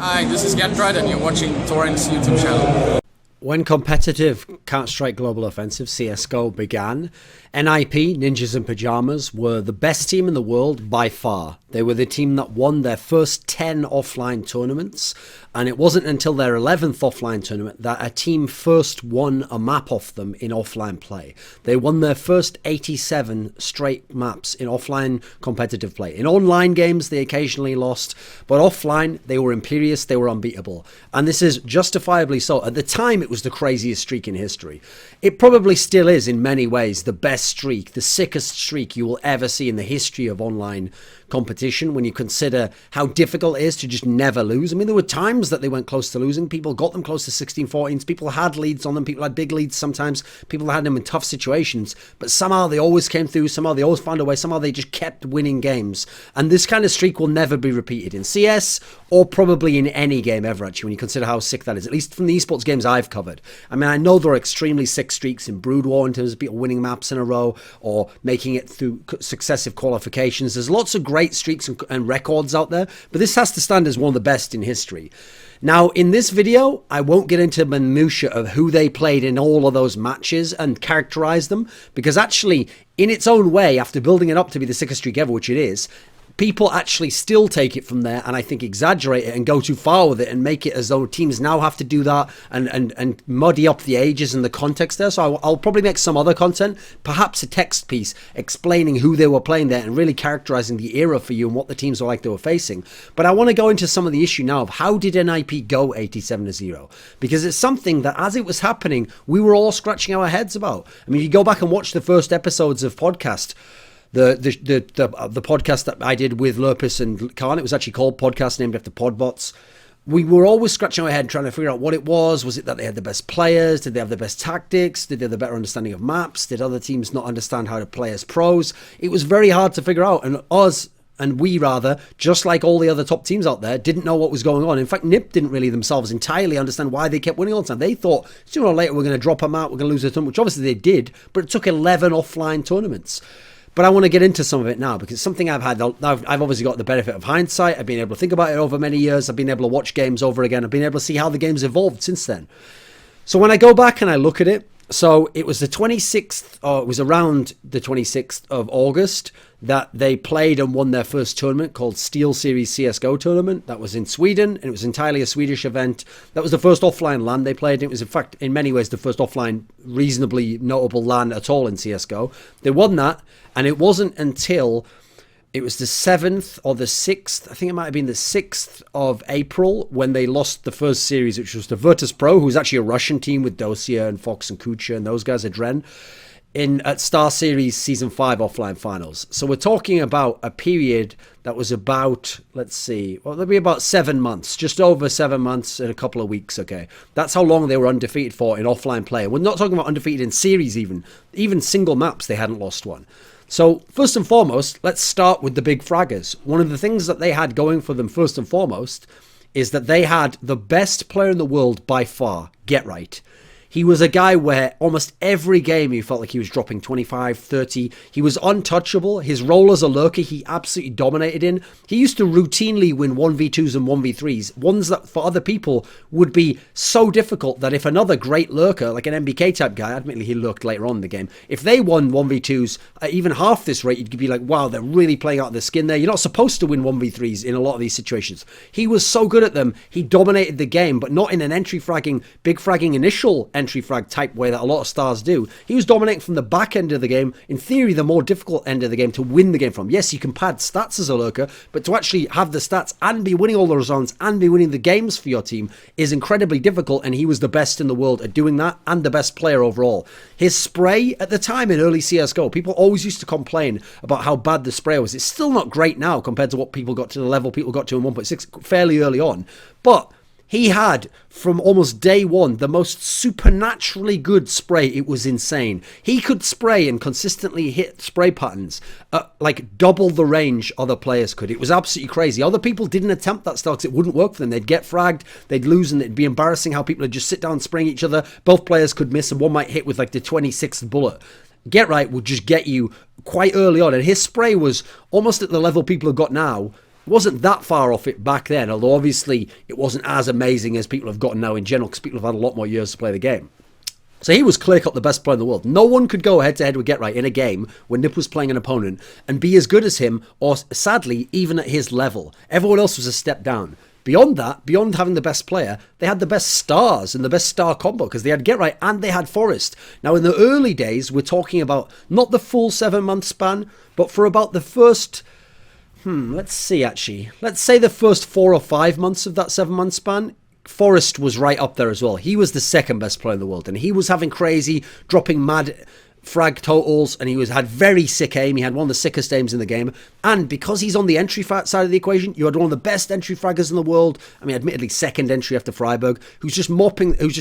Hi, this is Gertrude and you're watching Thorin's YouTube channel. When competitive Counter-Strike Global Offensive CSGO began, NiP, Ninjas in Pyjamas, were the best team in the world by far. They were the team that won their first 10 offline tournaments, and it wasn't until their 11th offline tournament that a team first won a map off them in offline play. They won their first 87 straight maps in offline competitive play. In online games, they occasionally lost, but offline, they were imperious, they were unbeatable. And this is justifiably so. At the time, it was the craziest streak in history. It probably still is in many ways the best streak, the sickest streak you will ever see in the history of online competition when you consider how difficult it is to just never lose. I mean, there were times that they went close to losing. People got them close to 16-14s. People had leads on them. People had big leads sometimes. People had them in tough situations. But somehow they always came through. Somehow they always found a way. Somehow they just kept winning games. And this kind of streak will never be repeated in CS or probably in any game ever, actually, when you consider how sick that is, at least from the esports games I've covered. I mean, I know there are extremely sick streaks in Brood War in terms of people winning maps in a row or making it through successive qualifications. There's lots of great streaks and records out there, but this has to stand as one of the best in history. Now, in this video, I won't get into minutiae of who they played in all of those matches and characterize them, because actually, in its own way, after building it up to be the sickest streak ever, which it is, people actually still take it from there and I think exaggerate it and go too far with it and make it as though teams now have to do that and muddy up the ages and the context there. So I'll probably make some other content, perhaps a text piece explaining who they were playing there and really characterizing the era for you and what the teams were like they were facing. But I want to go into some of the issue now of how did NiP go 87-0? Because it's something that as it was happening, we were all scratching our heads about. I mean, if you go back and watch the first episodes of podcast, the podcast that I did with Lurpus and Khan, it was actually called Podcast, named after Podbots. We were always scratching our head trying to figure out what it was. Was it that they had the best players? Did they have the best tactics? Did they have the better understanding of maps? Did other teams not understand how to play as pros? It was very hard to figure out, and we rather, just like all the other top teams out there, didn't know what was going on. In fact, NiP didn't really themselves entirely understand why they kept winning all the time. They thought, sooner or later, we're going to drop them out, we're going to lose a tournament, which obviously they did, but it took 11 offline tournaments. But I want to get into some of it now because it's something I've obviously got the benefit of hindsight. I've been able to think about it over many years. I've been able to watch games over again. I've been able to see how the game's evolved since then. So when I go back and I look at it, so it was the 26th, or it was around the 26th of August that they played and won their first tournament called Steel Series CSGO Tournament. That was in Sweden, and it was entirely a Swedish event. That was the first offline LAN they played. It was, in fact, in many ways, the first offline reasonably notable LAN at all in CSGO. They won that, and it wasn't until it was the 7th or the 6th, I think it might have been the 6th of April when they lost the first series, which was the Virtus Pro, who's actually a Russian team with Dosia and Fox and Kucha and those guys at Dren, at Star Series Season 5 offline finals. So we're talking about a period that was about, let's see, well, there'll be about 7 months, just over 7 months and a couple of weeks, okay? That's how long they were undefeated for in offline play. We're not talking about undefeated in series even single maps, they hadn't lost one. So first and foremost, let's start with the big fraggers. One of the things that they had going for them first and foremost is that they had the best player in the world by far, Get Right. He was a guy where almost every game you felt like he was dropping 25, 30. He was untouchable. His role as a lurker, he absolutely dominated in. He used to routinely win 1v2s and 1v3s, ones that for other people would be so difficult that if another great lurker, like an MBK type guy, admittedly he lurked later on in the game, if they won 1v2s at even half this rate, you'd be like, wow, they're really playing out their skin there. You're not supposed to win 1v3s in a lot of these situations. He was so good at them, he dominated the game, but not in an big fragging initial entry frag type way that a lot of stars do. He was dominating from the back end of the game, in theory the more difficult end of the game to win the game from. Yes, you can pad stats as a lurker, but to actually have the stats and be winning all the zones and be winning the games for your team is incredibly difficult, and he was the best in the world at doing that and the best player overall. His spray at the time in early CSGO, people always used to complain about how bad the spray was. It's still not great now compared to what people got to, the level people got to in 1.6 fairly early on, but he had, from almost day one, the most supernaturally good spray. It was insane. He could spray and consistently hit spray patterns like double the range other players could. It was absolutely crazy. Other people didn't attempt that style because it wouldn't work for them. They'd get fragged, they'd lose, and it'd be embarrassing how people would just sit down spraying each other. Both players could miss, and one might hit with like the 26th bullet. Get Right would just get you quite early on, and his spray was almost at the level people have got now wasn't that far off it back then, although obviously it wasn't as amazing as people have gotten now in general, because people have had a lot more years to play the game. So he was clear-cut the best player in the world. No one could go head-to-head with GetRight in a game when NiP was playing an opponent and be as good as him, or sadly, even at his level. Everyone else was a step down. Beyond that, beyond having the best player, they had the best stars and the best star combo, because they had GetRight and they had Forest. Now, in the early days, we're talking about not the full 7-month span, but for about the first... let's see, actually. Let's say the first 4 or 5 months of that 7-month span, Forest was right up there as well. He was the second best player in the world, and he was having crazy, dropping mad frag totals, and he had very sick aim. He had one of the sickest aims in the game, and because he's on the entry side of the equation, you had one of the best entry fraggers in the world. I mean, admittedly second entry after Freiburg, who's just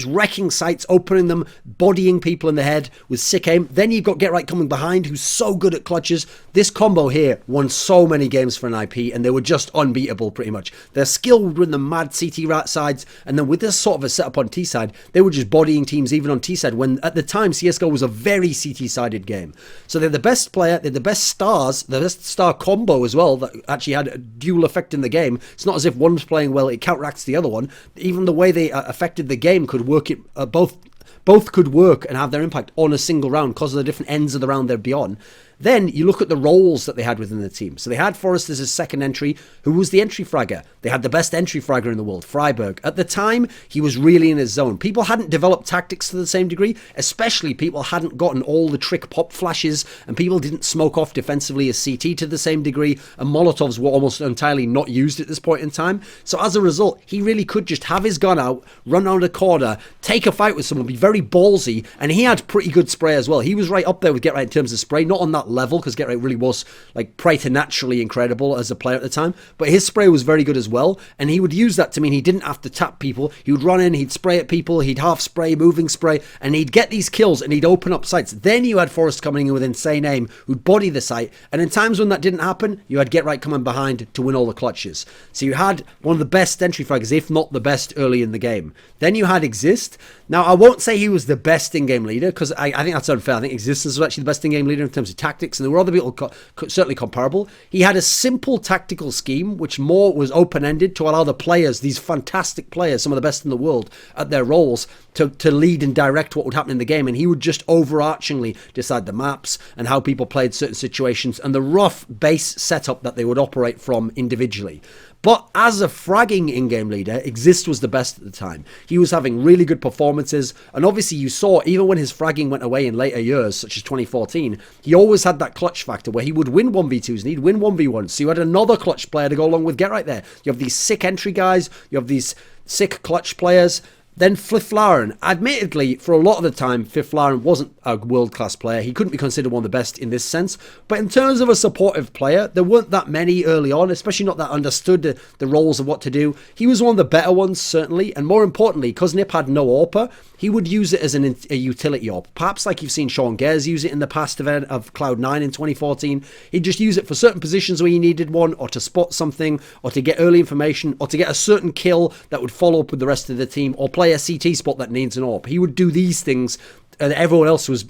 wrecking sites, opening them, bodying people in the head with sick aim. Then you've got GetRight coming behind, who's so good at clutches. This combo here won so many games for NiP, and they were just unbeatable pretty much. Their skill would win the mad CT rat sides, and then with this sort of a setup on T side, they were just bodying teams even on T side, when at the time CSGO was a very CT-sided game. So they're the best player, they're the best stars, the best star combo as well, that actually had a dual effect in the game. It's not as if one's playing well, it counteracts the other one. Even the way they affected the game could work it, both could work and have their impact on a single round because of the different ends of the round they'd be on. Then you look at the roles that they had within the team. So they had Forrest as his second entry, who was the entry fragger. They had the best entry fragger in the world, Freiburg. At the time, he was really in his zone. People hadn't developed tactics to the same degree, especially people hadn't gotten all the trick pop flashes, and people didn't smoke off defensively as CT to the same degree, and Molotovs were almost entirely not used at this point in time. So as a result, he really could just have his gun out, run around a corner, take a fight with someone, be very ballsy, and he had pretty good spray as well. He was right up there with GetRight in terms of spray, not on that level, because GetRight really was like preternaturally incredible as a player at the time, but his spray was very good as well, and he would use that to mean he didn't have to tap people. He would run in, he'd spray at people, he'd half spray, moving spray, and he'd get these kills and he'd open up sites. Then you had Forrest coming in with insane aim, who'd body the site, and in times when that didn't happen, you had GetRight coming behind to win all the clutches. So you had one of the best entry fraggers, if not the best, early in the game. Then you had Exist. Now, I won't say he was the best in-game leader, because I think that's unfair. I think Existence was actually the best in-game leader in terms of tactics, and there were other people certainly comparable. He had a simple tactical scheme, which more was open-ended to allow the players, these fantastic players, some of the best in the world, at their roles, to lead and direct what would happen in the game, and he would just overarchingly decide the maps and how people played certain situations and the rough base setup that they would operate from individually. But as a fragging in-game leader, Exist was the best at the time. He was having really good performances, and obviously you saw, even when his fragging went away in later years, such as 2014, he always had that clutch factor where he would win 1v2s and he'd win 1v1s. So you had another clutch player to go along with GetRight there. You have these sick entry guys, you have these sick clutch players. Then Fiflaren, admittedly, for a lot of the time, Fiflaren wasn't a world-class player. He couldn't be considered one of the best in this sense. But in terms of a supportive player, there weren't that many early on, especially not that understood the roles of what to do. He was one of the better ones, certainly. And more importantly, because NiP had no AWPer, he would use it as a utility AWP. Perhaps like you've seen Sean Gers use it in the past event of Cloud9 in 2014. He'd just use it for certain positions where he needed one, or to spot something, or to get early information, or to get a certain kill that would follow up with the rest of the team, or play a CT spot that needs an AWP. He would do these things, and everyone else was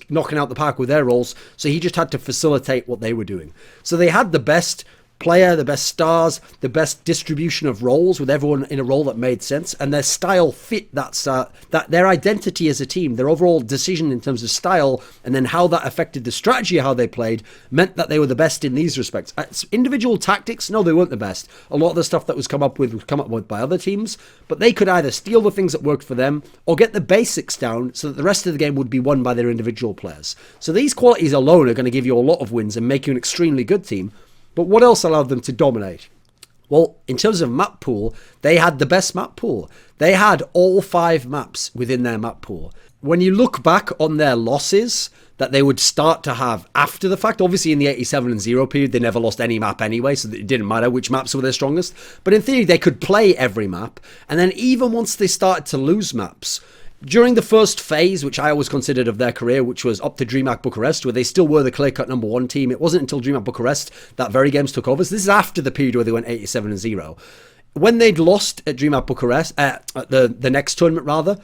knocking out the park with their roles, so he just had to facilitate what they were doing. So they had the best player, the best stars, the best distribution of roles, with everyone in a role that made sense, and their style fit that their identity as a team, their overall decision in terms of style, and then how that affected the strategy of how they played, meant that they were the best in these respects. Individual tactics, no, they weren't the best. A lot of the stuff that was come up with by other teams, but they could either steal the things that worked for them or get the basics down so that the rest of the game would be won by their individual players. So these qualities alone are going to give you a lot of wins and make you an extremely good team. But what else allowed them to dominate? Well, in terms of map pool, they had the best map pool. They had all 5 maps within their map pool. When you look back on their losses that they would start to have after the fact, obviously in the 87 and 0 period, they never lost any map anyway, so it didn't matter which maps were their strongest. But in theory, they could play every map. And then even once they started to lose maps, during the first phase, which I always considered of their career, which was up to DreamHack Bucharest, where they still were the clear-cut #1 team, it wasn't until DreamHack Bucharest that very games took over. So this is after the period where they went 87 and 0. When they'd lost at DreamHack Bucharest, at the next tournament rather,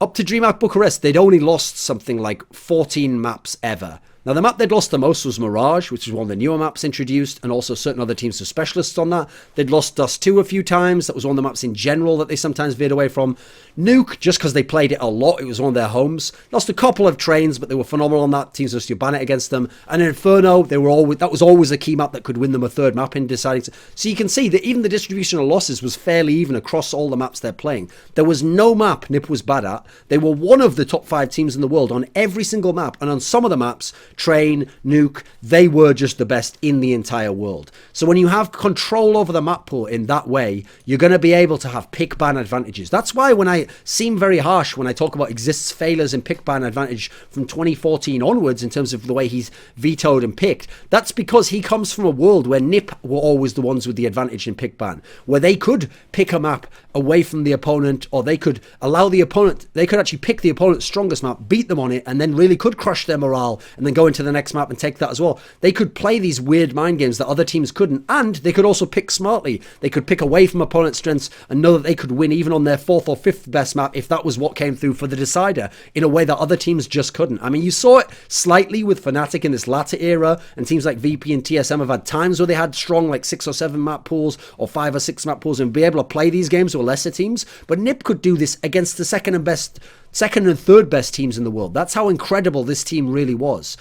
up to DreamHack Bucharest, they'd only lost something like 14 maps ever. Now, the map they'd lost the most was Mirage, which was one of the newer maps introduced, and also certain other teams were specialists on that. They'd lost Dust 2 a few times. That was one of the maps in general that they sometimes veered away from. Nuke, just because they played it a lot, it was one of their homes. Lost a couple of trains, but they were phenomenal on that. Teams used to ban it against them. And Inferno, that was always a key map that could win them a third map in deciding to. So you can see that even the distribution of losses was fairly even across all the maps they're playing. There was no map NiP was bad at. They were one of the top 5 teams in the world on every single map. And on some of the maps, Train, Nuke, they were just the best in the entire world. So when you have control over the map pool in that way, you're going to be able to have pick ban advantages. That's why when I seem very harsh when I talk about Exist's failures in pick ban advantage from 2014 onwards in terms of the way he's vetoed and picked, that's because he comes from a world where NiP were always the ones with the advantage in pick ban, where they could pick a map away from the opponent, or they could allow the opponent, they could actually pick the opponent's strongest map, beat them on it, and then really could crush their morale and then go into the next map and take that as well. They could play these weird mind games that other teams couldn't, and they could also pick smartly. They could pick away from opponent's strengths and know that they could win even on their 4th or 5th best map if that was what came through for the decider in a way that other teams just couldn't. I mean, you saw it slightly with Fnatic in this latter era, and teams like VP and TSM have had times where they had strong like 6 or 7 map pools or 5 or 6 map pools and be able to play these games with lesser teams, but NiP could do this against the second and third best teams in the world. That's how incredible this team really was.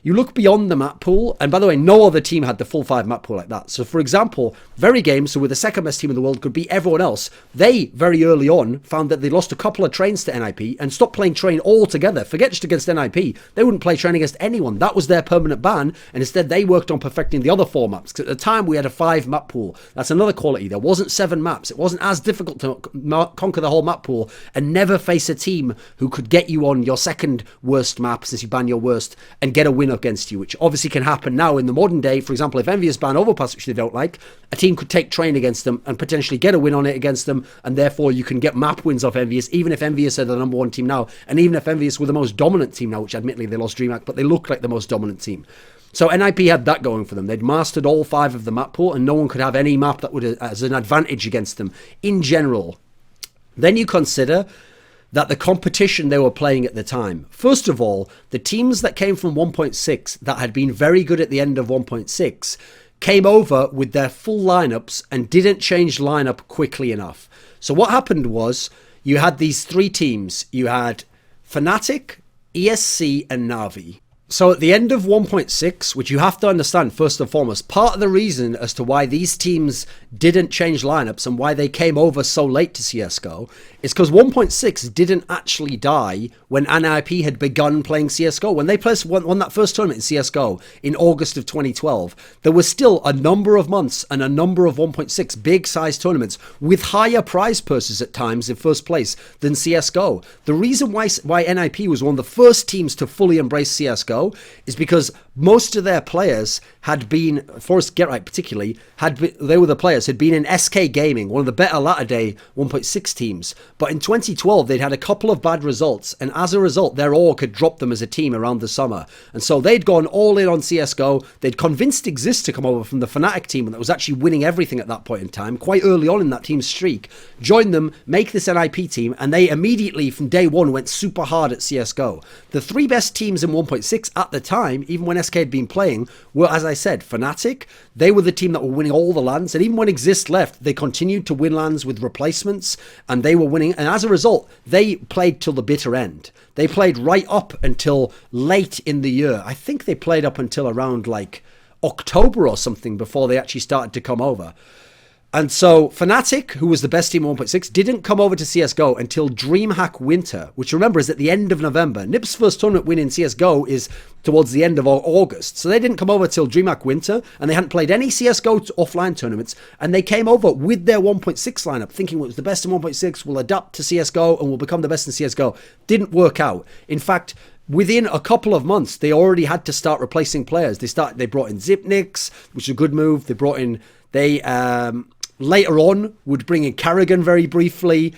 You look beyond the map pool, and by the way, no other team had the full 5 map pool like that. So for example, Very Games, who were the second best team in the world, could beat everyone else. They, very early on, found that they lost a couple of trains to NiP and stopped playing train altogether. Forget just against NiP. They wouldn't play train against anyone. That was their permanent ban, and instead they worked on perfecting the other 4 maps. Because at the time, we had a 5 map pool. That's another quality. There wasn't 7 maps. It wasn't as difficult to conquer the whole map pool and never face a team who could get you on your second worst map, since you ban your worst, and get a win against you, which obviously can happen now in the modern day. For example, if Envious ban Overpass, which they don't like, a team could take train against them and potentially get a win on it against them, and therefore you can get map wins off Envious, even if Envious are the number 1 team now, and even if Envious were the most dominant team now, which admittedly they lost DreamHack, but they look like the most dominant team. So NiP had that going for them. They'd mastered all 5 of the map pool, and no one could have any map that would as an advantage against them in general. Then you consider that the competition they were playing at the time. First of all, the teams that came from 1.6 that had been very good at the end of 1.6 came over with their full lineups and didn't change lineup quickly enough. So what happened was you had these 3 teams. You had Fnatic, ESC, and Na'Vi. So at the end of 1.6, which you have to understand first and foremost, part of the reason as to why these teams didn't change lineups and why they came over so late to CSGO is because 1.6 didn't actually die when NiP had begun playing CSGO. When they won that first tournament in CSGO in August of 2012, there was still a number of months and a number of 1.6 big-sized tournaments with higher prize purses at times in first place than CSGO. The reason why NiP was one of the first teams to fully embrace CSGO is because most of their players had been, Forrest Getright particularly, they were the players, had been in SK Gaming, one of the better latter day 1.6 teams. But in 2012, they'd had a couple of bad results, and as a result, their org had dropped them as a team around the summer. And so they'd gone all in on CSGO. They'd convinced Exist to come over from the Fnatic team that was actually winning everything at that point in time, quite early on in that team's streak, join them, make this NiP team, and they immediately, from day one, went super hard at CSGO. The 3 best teams in 1.6 at the time, even when SK had been playing, were, as I said, Fnatic. They were the team that were winning all the lands, and even when Exist left, they continued to win lands with replacements, and they were winning, and as a result, they played till the bitter end. They played right up until late in the year. I think they played up until around like October or something before they actually started to come over. And so Fnatic, who was the best team in 1.6, didn't come over to CSGO until DreamHack Winter, which remember is at the end of November. NiP's first tournament win in CSGO is towards the end of August. So they didn't come over till DreamHack Winter, and they hadn't played any CSGO offline tournaments, and they came over with their 1.6 lineup, thinking it was the best in 1.6, will adapt to CSGO and will become the best in CSGO. Didn't work out. In fact, within a couple of months, they already had to start replacing players. They brought in Zipnix, which is a good move. Later on would bring in Carrigan very briefly.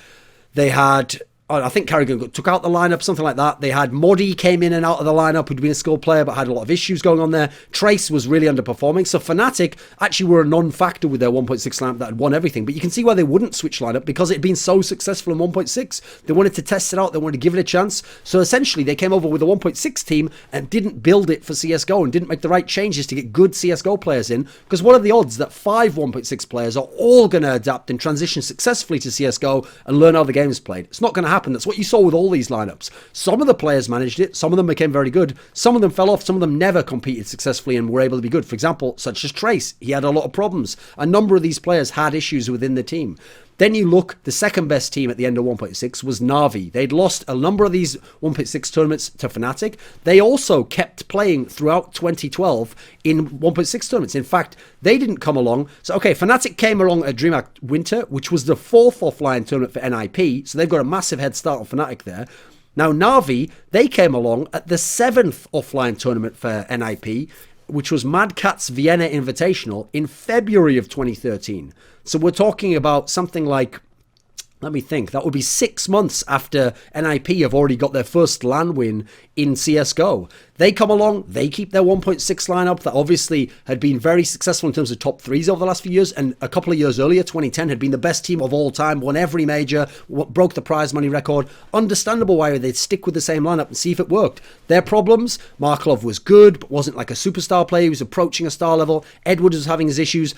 They had I think Carrigan took out the lineup, something like that. They had Modi came in and out of the lineup, who'd been a skilled player, but had a lot of issues going on there. Trace was really underperforming. So Fnatic actually were a non-factor with their 1.6 lineup that had won everything. But you can see why they wouldn't switch lineup, because it had been so successful in 1.6. They wanted to test it out. They wanted to give it a chance. So essentially, they came over with a 1.6 team and didn't build it for CSGO and didn't make the right changes to get good CSGO players in. Because what are the odds that 5 1.6 players are all going to adapt and transition successfully to CSGO and learn how the game is played? It's not going to happen. That's what you saw with all these lineups. Some of the players managed it. Some of them became very good. Some of them fell off. Some of them never competed successfully and were able to be good. For example, such as Trace. He had a lot of problems. A number of these players had issues within the team. Then you look, the second best team at the end of 1.6 was Na'Vi. They'd lost a number of these 1.6 tournaments to Fnatic. They also kept playing throughout 2012 in 1.6 tournaments. In fact, they didn't come along. So, okay, Fnatic came along at DreamHack Winter, which was the 4th offline tournament for NiP. So they've got a massive head start on Fnatic there. Now, Na'Vi, they came along at the 7th offline tournament for NiP, which was Mad Catz Vienna Invitational in February of 2013. So we're talking about something like, let me think, that would be 6 months after NiP have already got their first LAN win in CSGO. They come along, they keep their 1.6 lineup that obviously had been very successful in terms of top 3s over the last few years, and a couple of years earlier, 2010, had been the best team of all time, won every major, broke the prize money record. Understandable why they'd stick with the same lineup and see if it worked. Their problems, Markelov was good, but wasn't like a superstar player. He was approaching a star level. Edwards was having his issues.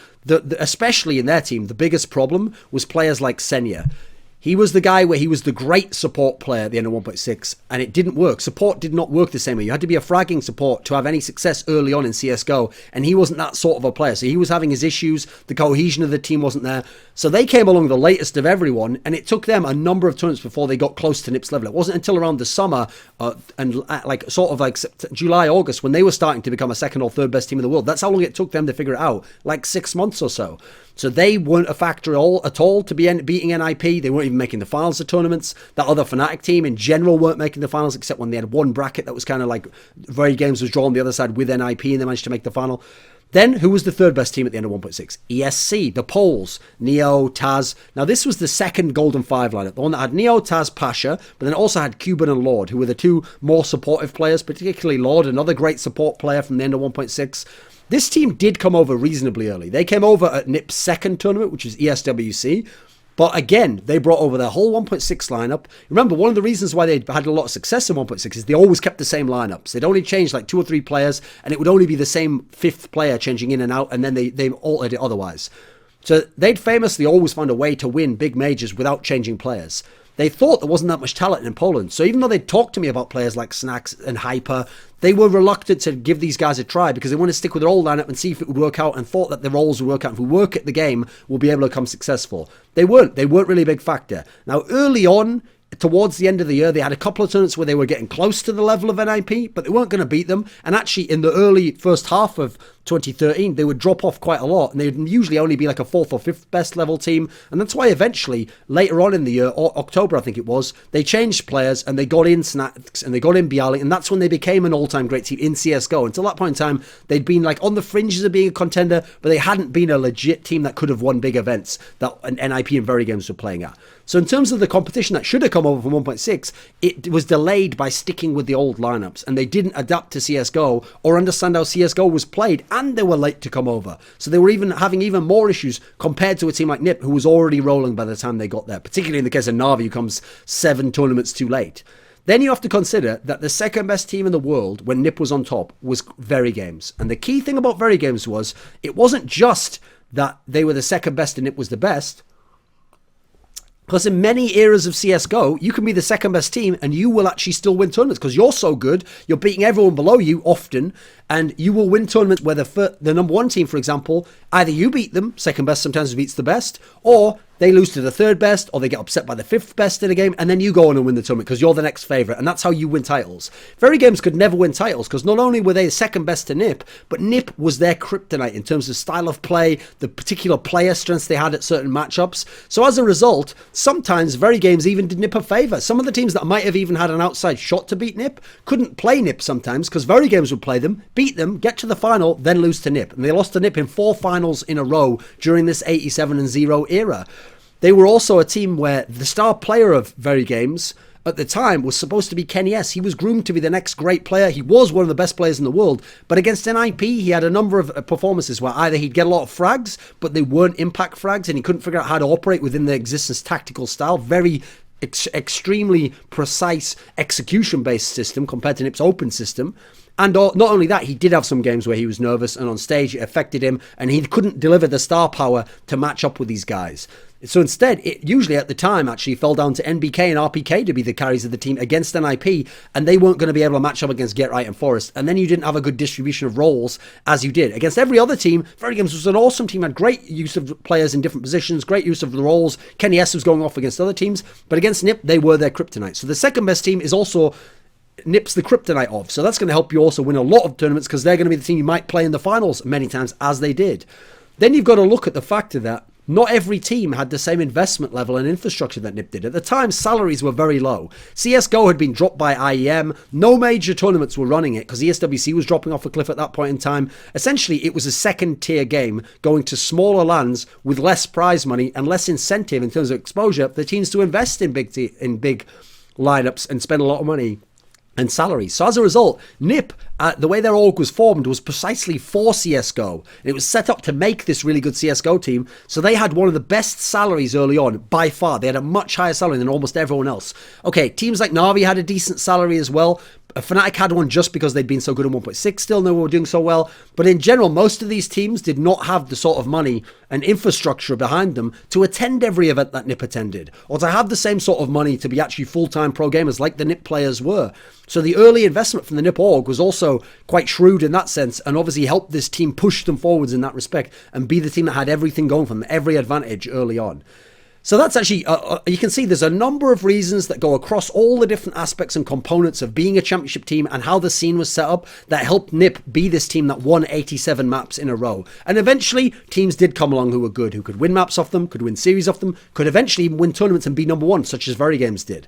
Especially in their team, the biggest problem was players like Senya. He was the guy where he was the great support player at the end of 1.6, and it didn't work. Support did not work the same way. You had to be a fragging support to have any success early on in CSGO, and he wasn't that sort of a player. So he was having his issues. The cohesion of the team wasn't there. So they came along the latest of everyone, and it took them a number of tournaments before they got close to NiP's level. It wasn't until around the summer, July, August, when they were starting to become a second or third best team in the world. That's how long it took them to figure it out, like 6 months or so. So they weren't a factor at all to be beating NiP. They weren't even making the finals of tournaments. That other Fnatic team in general weren't making the finals, except when they had one bracket that was kind of like very games was drawn the other side with NiP, and they managed to make the final. Then, who was the third best team at the end of 1.6? ESC, the Poles, Neo, Taz. Now, this was the second Golden Five lineup, the one that had Neo, Taz, Pasha, but then also had Cuban and Lord, who were the two more supportive players, particularly Lord, another great support player from the end of 1.6. This team did come over reasonably early. They came over at NiP's second tournament, which was ESWC. But again, they brought over their whole 1.6 lineup. Remember, one of the reasons why they had a lot of success in 1.6 is they always kept the same lineups. They'd only change like 2 or 3 players, and it would only be the same 5th player changing in and out, and then they altered it otherwise. So they'd famously always found a way to win big majors without changing players. They thought there wasn't that much talent in Poland. So even though they talked to me about players like Snacks and Hyper, they were reluctant to give these guys a try because they wanted to stick with their old lineup and see if it would work out, and thought that the roles would work out. If we work at the game, we'll be able to become successful. They weren't. They weren't really a big factor. Now, early on, towards the end of the year, they had a couple of tournaments where they were getting close to the level of NiP, but they weren't going to beat them. And actually, in the early first half of 2013, they would drop off quite a lot, and they would usually only be like a 4th or 5th best level team. And that's why eventually, later on in the year, or October I think it was, they changed players and they got in Snacks and they got in Bialy, and that's when they became an all-time great team in CSGO. Until that point in time, they'd been like on the fringes of being a contender, but they hadn't been a legit team that could have won big events that NiP and Very Games were playing at. So in terms of the competition that should have come over from 1.6, it was delayed by sticking with the old lineups, and they didn't adapt to CSGO or understand how CSGO was played, and they were late to come over. So they were even having even more issues compared to a team like NiP, who was already rolling by the time they got there, particularly in the case of Na'Vi, who comes 7 tournaments too late. Then you have to consider that the second best team in the world when NiP was on top was Very Games. And the key thing about Very Games was it wasn't just that they were the second best and NiP was the best. Because in many eras of CSGO, you can be the second best team and you will actually still win tournaments because you're so good, you're beating everyone below you often, and you will win tournaments where the number one team, for example, either you beat them, second best sometimes beats the best, or they lose to the third best, or they get upset by the 5th best in a game, and then you go on and win the tournament because you're the next favourite, and that's how you win titles. Very Games could never win titles because not only were they the second best to NiP, but NiP was their kryptonite in terms of style of play, the particular player strengths they had at certain matchups. So as a result, sometimes Very Games even did NiP a favour. Some of the teams that might have even had an outside shot to beat NiP couldn't play NiP sometimes because Very Games would play them, beat them, get to the final, then lose to NiP. And they lost to NiP in 4 finals in a row during this 87-0 era. they were also a team where the star player of Very Games at the time was supposed to be Kenny S. He was groomed to be the next great player. He was one of the best players in the world. But against NiP, he had a number of performances where either he'd get a lot of frags, but they weren't impact frags, and he couldn't figure out how to operate within the existence tactical style. Very extremely precise execution-based system compared to NiP's open system. And not only that, he did have some games where he was nervous, and on stage it affected him, and he couldn't deliver the star power to match up with these guys. So instead, it usually at the time actually fell down to NBK and RPK to be the carries of the team against NiP, and they weren't going to be able to match up against Get Right and Forest. And then you didn't have a good distribution of roles as you did. Against every other team, Very Games was an awesome team, had great use of players in different positions, great use of the roles. Kenny S was going off against other teams, but against NiP, they were their kryptonite. So the second best team is also NiP's the kryptonite of. So that's going to help you also win a lot of tournaments, because they're going to be the team you might play in the finals many times, as they did. Then you've got to look at the factor that not every team had the same investment level and infrastructure that NiP did. At the time, salaries were very low. CSGO had been dropped by IEM. No major tournaments were running it because ESWC was dropping off a cliff at that point in time. Essentially, it was a second-tier game going to smaller lands with less prize money and less incentive in terms of exposure for the teams to invest in big lineups and spend a lot of money and salaries. So as a result, NiP, the way their org was formed was precisely for CSGO. It was set up to make this really good CSGO team, so they had one of the best salaries early on, by far. They had a much higher salary than almost everyone else. Okay, teams like Na'Vi had a decent salary as well. Fnatic had one just because they'd been so good at 1.6 still, and they were doing so well. But in general, most of these teams did not have the sort of money and infrastructure behind them to attend every event that NiP attended, or to have the same sort of money to be actually full-time pro gamers like the NiP players were. So the early investment from the NiP org was also quite shrewd in that sense, and obviously helped this team push them forwards in that respect and be the team that had everything going for them, every advantage early on. So that's actually, you can see there's a number of reasons that go across all the different aspects and components of being a championship team and how the scene was set up that helped NiP be this team that won 87 maps in a row. And eventually, teams did come along who were good, who could win maps off them, could win series off them, could eventually win tournaments and be number one, such as Very Games did.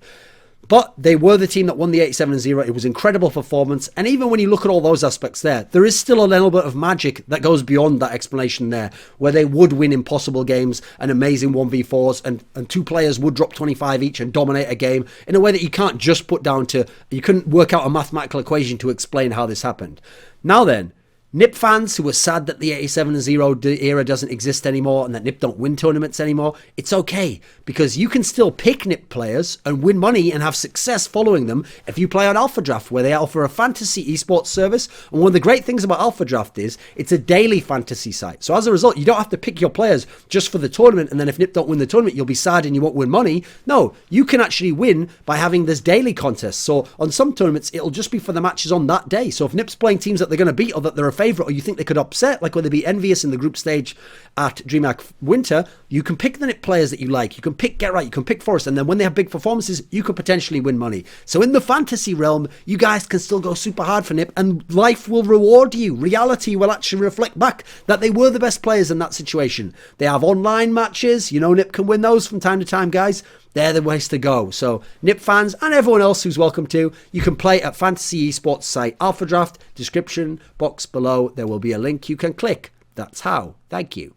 But they were the team that won the 87-0. It was incredible performance. And even when you look at all those aspects there is still a little bit of magic that goes beyond that explanation there, where they would win impossible games and amazing 1v4s, and two players would drop 25 each and dominate a game in a way that you can't just put down to, you couldn't work out a mathematical equation to explain how this happened. Now then, NiP fans who are sad that the 87-0 era doesn't exist anymore and that NiP don't win tournaments anymore, it's okay, because you can still pick NiP players and win money and have success following them if you play on Alpha Draft, where they offer a fantasy esports service. And one of the great things about Alpha Draft is it's a daily fantasy site. So as a result, you don't have to pick your players just for the tournament, and then if NiP don't win the tournament, you'll be sad and you won't win money. No, you can actually win by having this daily contest. So on some tournaments, it'll just be for the matches on that day. So if NiP's playing teams that they're going to beat or that they're a favourite or you think they could upset, like when they beat Envious in the group stage at DreamHack Winter, you can pick the NiP players that you like. You can pick Get Right, you can pick Forest, and then when they have big performances, you could potentially win money. So in the fantasy realm, you guys can still go super hard for NiP, and life will reward you. Reality will actually reflect back that they were the best players in that situation. They have online matches. You know NiP can win those from time to time, guys. They're the ways to go. So NiP fans and everyone else who's welcome to, you can play at Fantasy Esports site Alpha Draft. Description box below, there will be a link you can click. That's how. Thank you.